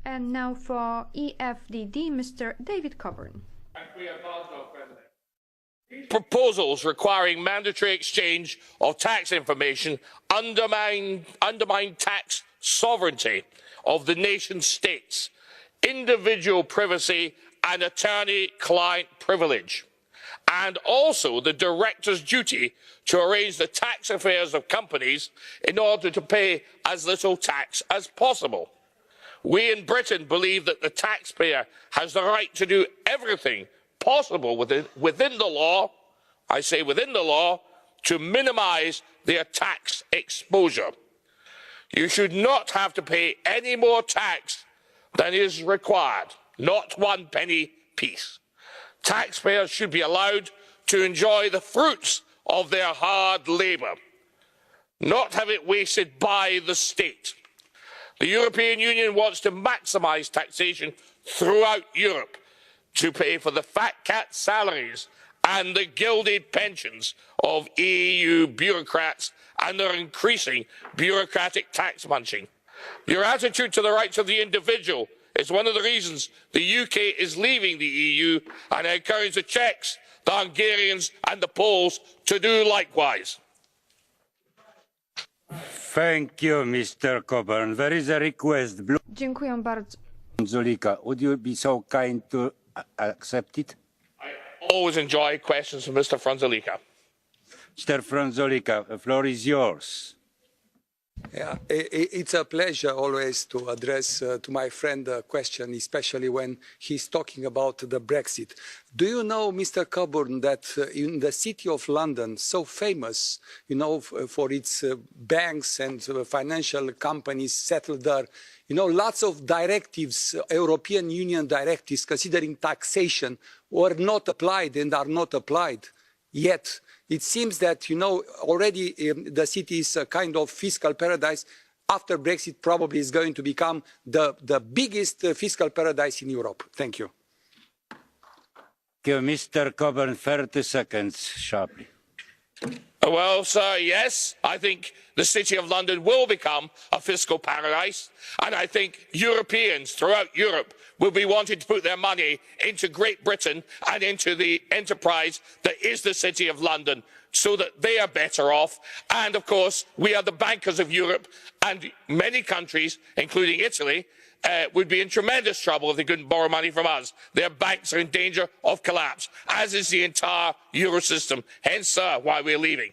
And now for EFDD, Mr. David Coburn. Proposals requiring mandatory exchange of tax information undermine tax sovereignty of the nation states, individual privacy and attorney-client privilege, and also the director's duty to arrange the tax affairs of companies in order to pay as little tax as possible. We in Britain believe that the taxpayer has the right to do everything possible within the law, I say within the law, to minimise their tax exposure. You should not have to pay any more tax than is required, not one penny piece. Taxpayers should be allowed to enjoy the fruits of their hard labour, not have it wasted by the state. The European Union wants to maximise taxation throughout Europe to pay for the fat cat salaries and the gilded pensions of EU bureaucrats and their increasing bureaucratic tax munching. Your attitude to the rights of the individual is one of the reasons the UK is leaving the EU, and I encourage the Czechs, the Hungarians and the Poles to do likewise. Thank you, Mr. Coburn. There is a request. Dziękuję bardzo. Frunzulică, would you be so kind to accept it? I always enjoy questions from Mr. Frunzulică. Mr. Frunzulică, the floor is yours. Yeah, it's a pleasure always to address to my friend a question, especially when he's talking about the Brexit. Do you know, Mr. Coburn, that in the city of London, so famous, you know, for its banks and financial companies settled there, you know, lots of directives, European Union directives considering taxation were not applied and are not applied yet. It seems that, you know, already the city is a kind of fiscal paradise. After Brexit, probably is going to become the biggest fiscal paradise in Europe. Thank you. Mr. Coburn, 30 seconds, sharply. Well, sir, yes, I think the City of London will become a fiscal paradise, and I think Europeans throughout Europe will be wanting to put their money into Great Britain and into the enterprise that is the City of London, so that they are better off. And of course, we are the bankers of Europe, and many countries, including Italy, would be in tremendous trouble if they couldn't borrow money from us. Their banks are in danger of collapse, as is the entire Euro system. Hence, sir, why we're leaving.